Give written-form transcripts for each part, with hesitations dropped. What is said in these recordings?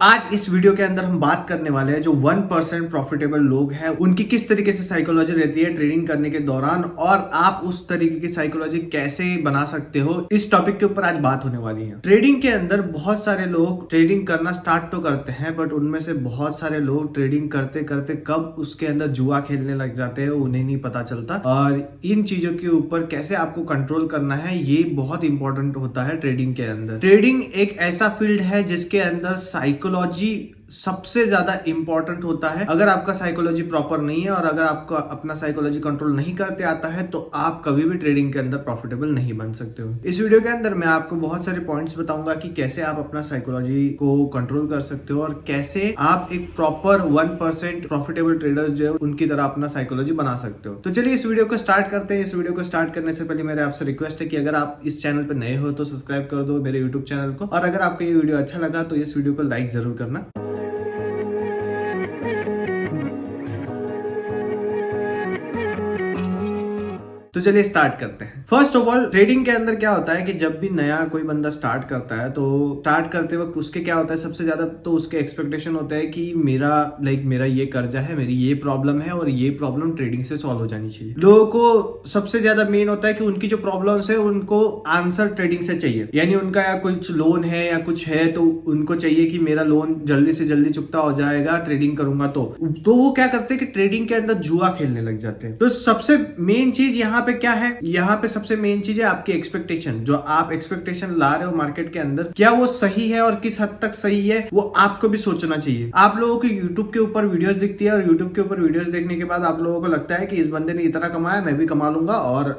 आज इस वीडियो के अंदर हम बात करने वाले हैं जो 1% प्रॉफिटेबल लोग हैं उनकी किस तरीके से साइकोलॉजी रहती है ट्रेडिंग करने के दौरान और आप उस तरीके की साइकोलॉजी कैसे बना सकते हो। इस टॉपिक के ऊपर आज बात होने वाली है। ट्रेडिंग के अंदर बहुत सारे लोग ट्रेडिंग करना स्टार्ट तो करते हैं बट उनमें से बहुत सारे लोग ट्रेडिंग करते करते कब उसके अंदर जुआ खेलने लग जाते हैं उन्हें नहीं पता चलता। और इन चीजों के ऊपर कैसे आपको कंट्रोल करना है ये बहुत इंपॉर्टेंट होता है ट्रेडिंग के अंदर। ट्रेडिंग एक ऐसा फील्ड है जिसके अंदर साइकोलॉजी सबसे ज्यादा इंपॉर्टेंट होता है। अगर आपका साइकोलॉजी प्रॉपर नहीं है और अगर आपको अपना साइकोलॉजी कंट्रोल नहीं करते आता है तो आप कभी भी ट्रेडिंग के अंदर प्रॉफिटेबल नहीं बन सकते हो। इस वीडियो के अंदर मैं आपको बहुत सारे पॉइंट्स बताऊंगा कि कैसे आप अपना साइकोलॉजी को कंट्रोल कर सकते हो और कैसे आप एक प्रॉपर 1% प्रॉफिटेबल ट्रेडर जो है उनकी तरह अपना साइकोलॉजी बना सकते हो। तो चलिए इस वीडियो को स्टार्ट करते हैं। इस वीडियो को स्टार्ट करने से पहले मेरे आपसे रिक्वेस्ट है कि अगर आप इस चैनल पर नए हो तो सब्सक्राइब कर दो मेरे यूट्यूब चैनल को, और अगर आपको ये वीडियो अच्छा लगा तो इस वीडियो को लाइक जरूर करना। तो चलिए स्टार्ट करते हैं। फर्स्ट ऑफ ऑल ट्रेडिंग के अंदर क्या होता है कि जब भी नया कोई बंदा स्टार्ट करता है तो स्टार्ट करते वक्त उसके क्या होता है, सबसे ज्यादा तो उसके एक्सपेक्टेशन होता है कि मेरा ये कर्जा है, मेरी ये प्रॉब्लम है और ये प्रॉब्लम ट्रेडिंग से सॉल्व हो जानी चाहिए। लोगों को सबसे ज्यादा मेन होता है कि उनकी जो प्रॉब्लम्स है उनको आंसर ट्रेडिंग से चाहिए। यानी उनका या कुछ लोन है या कुछ है तो उनको चाहिए कि मेरा लोन जल्दी से जल्दी चुकता हो जाएगा ट्रेडिंग करूंगा तो वो क्या करते हैं कि ट्रेडिंग के अंदर जुआ खेलने लग जाते हैं। तो सबसे मेन चीज यहाँ पे क्या है, यहाँ पे सबसे मेन चीज है आपकी एक्सपेक्टेशन। जो आप एक्सपेक्टेशन ला रहे हो मार्केट के अंदर क्या वो सही है और किस हद तक सही है वो आपको भी सोचना चाहिए। आप लोगों को यूट्यूब के ऊपर वीडियोस दिखती है और यूट्यूब के ऊपर वीडियोस देखने के बाद आप लोगों को लगता है कि इस बंदे ने इतना कमाया मैं भी कमा लूंगा और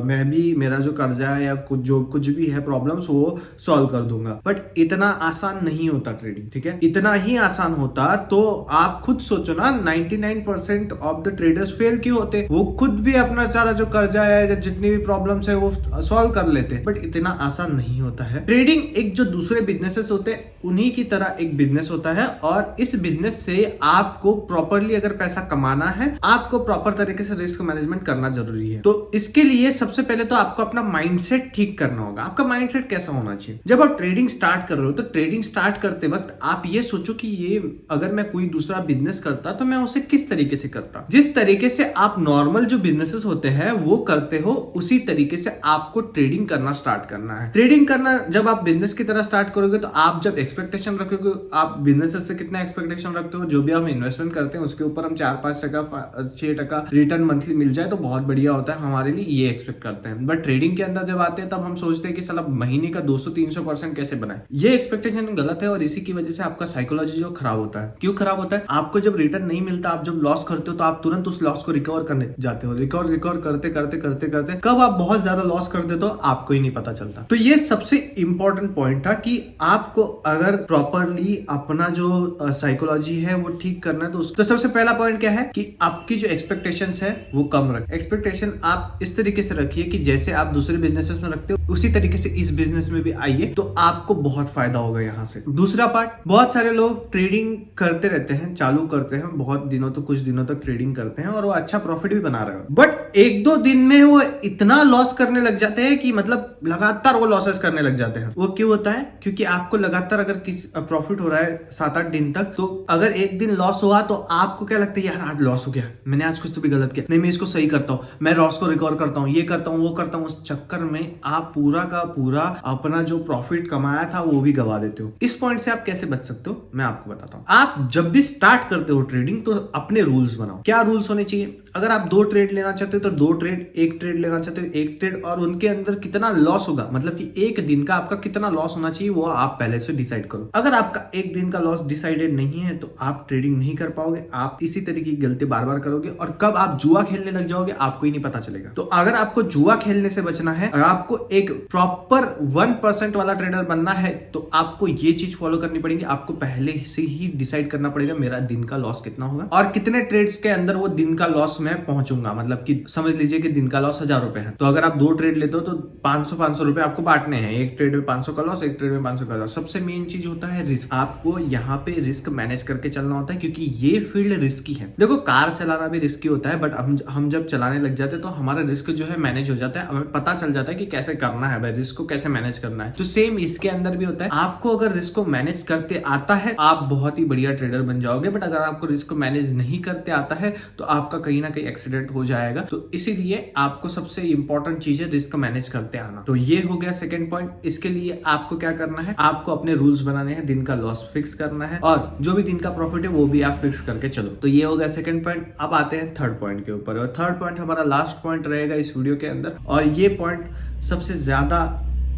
मैं भी मेरा जो कर्जा है या कुछ भी है प्रॉब्लम्स वो सॉल्व कर दूंगा। बट इतना आसान नहीं होता ट्रेडिंग, ठीक है। इतना ही आसान होता तो आप खुद सोचो ना, 99% ऑफ द ट्रेडर्स फेल क्यों होते। वो खुद भी अपना सारा जो कर्जा है जितनी भी प्रॉब्लम्स है वो सॉल्व कर लेते हैं। बट इतना आसान नहीं होता है। ट्रेडिंग एक जो दूसरे बिजनेसेस होते हैं उन्हीं की तरह एक बिजनेस होता है और इस बिजनेस से आपको प्रॉपरली अगर पैसा कमाना है आपको प्रॉपर तरीके से रिस्क मैनेजमेंट करना जरूरी है। तो इसके लिए सबसे पहले तो आपको अपना माइंडसेट ठीक करना होगा। आपका माइंडसेट कैसा होना चाहिए? जब आप ट्रेडिंग स्टार्ट कर रहे हो तो ट्रेडिंग स्टार्ट करते वक्त आप ये सोचो कि ये अगर मैं कोई दूसरा बिजनेस करता तो मैं उसे किस तरीके से करता। जिस तरीके से आप नॉर्मल जो बिजनेसेस होते हैं वो करते हो उसी तरीके से आपको ट्रेडिंग करना स्टार्ट करना है। ट्रेडिंग करना जब आप बिजनेस की तरह स्टार्ट करोगे तो आप जब एक्सपेक्टेशन रखोगे, आप बिजनेस से कितना एक्सपेक्टेशन रखते हो, जो भी हम इन्वेस्टमेंट करते हैं उसके ऊपर हम 4-5% 6% रिटर्न मंथली मिल जाए तो बहुत बढ़िया होता है हमारे लिए, ये एक्सपेक्ट करते हैं। बट ट्रेडिंग के अंदर जब आते हैं तब हम सोचते हैं कि साला महीने का 200-300% कैसे बनाए। ये एक्सपेक्टेशन गलत है और इसी की वजह से आपका साइकोलॉजी जो खराब होता है। क्यों खराब होता है? आपको जब रिटर्न नहीं मिलता, आप जब लॉस करते हो तो आप तुरंत उस लॉस को रिकवर करने जाते हो। रिकवर करते करते करते करते कब आप बहुत ज्यादा लॉस कर देते हो आपको ही नहीं पता चलता। तो ये सबसे इंपॉर्टेंट पॉइंट था कि आपको अगर प्रॉपरली अपना जो साइकोलॉजी है वो ठीक करना है तो सबसे पहला पॉइंट क्या है कि आपकी जो एक्सपेक्टेशंस है वो कम रखें। एक्सपेक्टेशन आप इस तरीके से रखिए कि जैसे आप दूसरे बिजनेसेस में रखते हो उसी तरीके से इस बिजनेस में भी आइए तो आपको बहुत फायदा होगा यहाँ से। दूसरा पार्ट, बहुत सारे लोग ट्रेडिंग करते रहते हैं, चालू करते हैं बहुत दिनों तक, कुछ दिनों तक ट्रेडिंग करते हैं और वो अच्छा प्रॉफिट भी बना रहे हो, बट 1-2 दिन में वो इतना लॉस करने लग जाते हैं कि मतलब लगातार वो लॉसेस करने लग जाते हैं। वो क्यों होता है? क्योंकि आपको लगातार अगर प्रॉफिट हो रहा है 7-8 दिन तक, तो अगर एक दिन लॉस हुआ तो आपको क्या लगता है, यार आज लॉस हो गया, मैंने आज कुछ तो भी गलत किया, नहीं मैं इसको सही करता हूँ, मैं लॉस को रिकवर करता हूँ, ये करता हूँ वो करता हूँ। उस चक्कर में आप पूरा का पूरा अपना जो प्रॉफिट कमाया था वो भी गवा देते हो। इस पॉइंट से आप कैसे बच सकते हो मैं आपको बताता हूँ। आप जब भी स्टार्ट करते हो ट्रेडिंग तो अपने रूल्स बनाओ। क्या रूल्स होने चाहिए? अगर आप 2 ट्रेड लेना चाहते हो तो 2 ट्रेड, 1 ट्रेड लेना चाहते हो 1 ट्रेड, और उनके अंदर कितना लॉस होगा, मतलब कि एक दिन का आपका कितना लॉस होना चाहिए वो आप पहले से डिसाइड करो। अगर आपका एक दिन का लॉस डिसाइडेड नहीं है तो आप ट्रेडिंग नहीं कर पाओगे, आप इसी तरीके की गलती बार बार करोगे और कब आप जुआ खेलने लग जाओगे आपको ही नहीं पता चलेगा। तो अगर आपको जुआ खेलने से बचना है और आपको एक प्रॉपर 1% वाला ट्रेडर बनना है तो आपको ये चीज फॉलो करनी पड़ेगी। आपको पहले से ही डिसाइड करना पड़ेगा मेरा दिन का लॉस कितना होगा और कितने ट्रेड्स के अंदर वो दिन का लॉस में पहुंचूंगा, मतलब कि समझ लीजिए कि दिन का लॉस 1000 रुपए है, तो अगर आप 2 ट्रेड लेते हो तो 500 रुपए आपको बांटने हैं, एक ट्रेड में 500 का लॉस, एक ट्रेड में 500 का लॉस। सबसे मेन चीज होता है रिस्क, आपको यहाँ पे रिस्क मैनेज करके चलना होता है, क्योंकि ये फील्ड रिस्की है। देखो कार चलाना भी रिस्की होता है, बट हम जब चलाने लग जाते हैं तो हमारा रिस्क जो है मैनेज हो जाता है, हमें पता चल जाता है कि कैसे करना है भाई, रिस्क को कैसे मैनेज करना है। तो सेम इसके अंदर भी होता है, आपको अगर रिस्क को मैनेज करते आता है आप बहुत ही बढ़िया ट्रेडर बन जाओगे, बट अगर आपको रिस्क को मैनेज नहीं करते आता है तो आपका कहीं ना कहीं एक्सीडेंट हो जाएगा। तो इसीलिए आपको सबसे इंपॉर्टेंट चीज है रिस्क मैनेज करते आना। तो ये हो गया सेकंड पॉइंट। इसके लिए आपको क्या करना है, आपको अपने रूल्स बनाने हैं, दिन का लॉस फिक्स करना है और जो भी दिन का प्रॉफिट है वो भी आप फिक्स करके चलो। तो ये हो गया सेकंड पॉइंट। अब आते हैं थर्ड पॉइंट के ऊपर, और थर्ड पॉइंट हमारा लास्ट पॉइंट रहेगा इस वीडियो के अंदर, और ये पॉइंट सबसे ज्यादा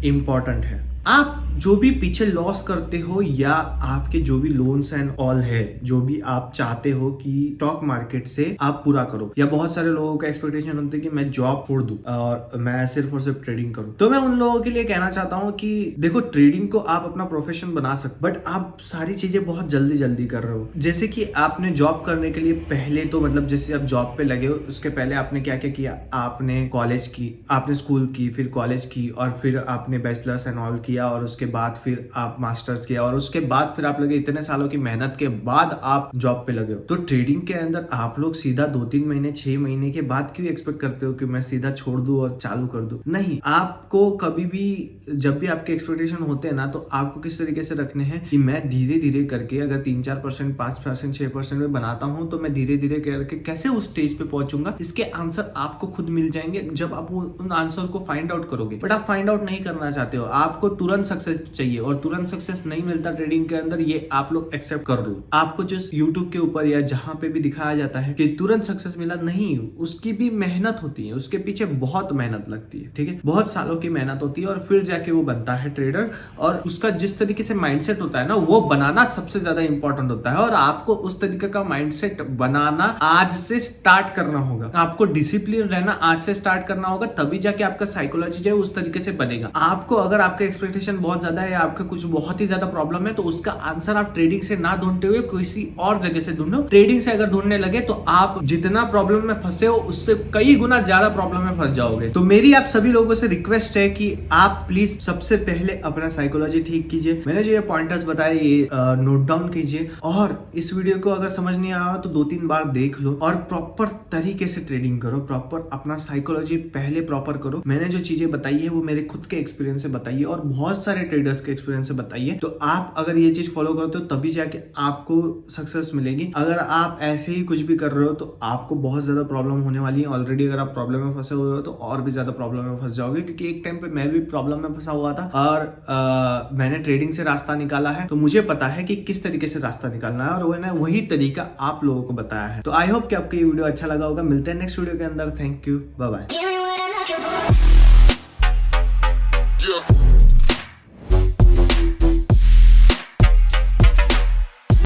इंपॉर्टेंट है। आप जो भी पीछे लॉस करते हो या आपके जो भी लोन्स एंड ऑल है, जो भी आप चाहते हो कि स्टॉक मार्केट से आप पूरा करो, या बहुत सारे लोगों का एक्सपेक्टेशन होता है कि मैं जॉब छोड़ दूं और मैं सिर्फ और सिर्फ ट्रेडिंग करूं, तो मैं उन लोगों के लिए कहना चाहता हूं कि देखो ट्रेडिंग को आप अपना प्रोफेशन बना सकते, बट आप सारी चीजें बहुत जल्दी जल्दी कर रहे हो। जैसे कि आपने जॉब करने के लिए पहले तो मतलब जैसे आप जॉब पे लगे हो उसके पहले आपने क्या क्या किया, आपने कॉलेज की, आपने स्कूल की, फिर कॉलेज की, और फिर आपने बैचलर्स एंड ऑल किया, और उसके बाद फिर आप मास्टर्स किया, और उसके बाद फिर आप लगे, इतने सालों की मेहनत के बाद आप जॉब पे लगे हो। तो ट्रेडिंग के अंदर आप लोग सीधा 2-3 महीने 6 महीने के बाद क्यों एक्सपेक्ट करते हो कि मैं सीधा छोड़ दूं और चालू कर दूं? नहीं, आपको कभी भी जब भी आपके एक्सपेक्टेशन होते हैं ना, तो आपको किस तरीके से रखने हैं कि मैं धीरे धीरे करके अगर 3-4%, 5%, 6% में बनाता हूं तो मैं धीरे धीरे करके कैसे उस स्टेज पे पहुंचूंगा, इसके आंसर आपको खुद मिल जाएंगे जब आप उन आंसर को फाइंड आउट करोगे। बट आप फाइंड आउट नहीं करना चाहते हो, आपको तुरंत सक्सेस चाहिए, और तुरंत सक्सेस नहीं मिलता ट्रेडिंग के अंदर, ये आप लोग एक्सेप्ट कर लो। आपको जो यूट्यूब के ऊपर या जहां पे भी दिखाया जाता है कि तुरंत सक्सेस मिला, नहीं, उसकी भी मेहनत होती है, उसके पीछे बहुत मेहनत लगती है, ठीक है, बहुत सालों की मेहनत होती है, और फिर जाके वो बनता है ट्रेडर। और उसका जिस तरीके से माइंडसेट होता है ना, वो बनाना सबसे ज्यादा इंपॉर्टेंट होता है, और आपको उस तरीके का माइंडसेट बनाना आज से स्टार्ट करना होगा। आपको डिसिप्लिन रहना आज से स्टार्ट करना होगा, तभी जाके आपका साइकोलॉजी जो है उस तरीके से बनेगा। आपको अगर आपका एक्सपेक्टेशन बहुत ज्यादा है, आपका कुछ बहुत ही ज्यादा प्रॉब्लम है, तो उसका आंसर आप ट्रेडिंग से ना ढूंढते हुए किसी और जगह से ढूंढो। ट्रेडिंग से अगर ढूंढने लगे तो आप जितना प्रॉब्लम में फंसे हो उससे कई गुना ज्यादा प्रॉब्लम में फंस जाओगे। तो मेरी आप सभी लोगों से रिक्वेस्ट है कि आप प्लीज सबसे पहले अपना साइकोलॉजी ठीक कीजिए। मैंने जो ये पॉइंटर्स बताए ये नोट डाउन कीजिए, और इस वीडियो को अगर समझ नहीं आया तो 2-3 बार देख लो, और प्रॉपर तरीके से ट्रेडिंग करो, प्रॉपर अपना साइकोलॉजी पहले प्रॉपर करो। मैंने जो चीजें बताई है वो मेरे खुद के एक्सपीरियंस से बताई है, और बहुत सारे ट्रेडर्स के एक्सपीरियंस से बताइए। तो आप अगर ये चीज फॉलो करते हो तभी जाके आपको सक्सेस मिलेगी। अगर आप ऐसे ही कुछ भी कर रहे हो तो आपको बहुत ज्यादा प्रॉब्लम होने वाली है। ऑलरेडी अगर आप प्रॉब्लम में फंसे हुए हो तो और भी ज्यादा प्रॉब्लम में फंस जाओगे, क्योंकि एक टाइम पे मैं भी प्रॉब्लम में फंसा हुआ था, और मैंने ट्रेडिंग से रास्ता निकाला है, तो मुझे पता है कि किस तरीके से रास्ता निकालना है, और मैंने वही तरीका आप लोगों को बताया है। तो आई होप कि आपको ये वीडियो अच्छा लगा होगा। मिलते हैं नेक्स्ट वीडियो के अंदर। Thank you, bye bye.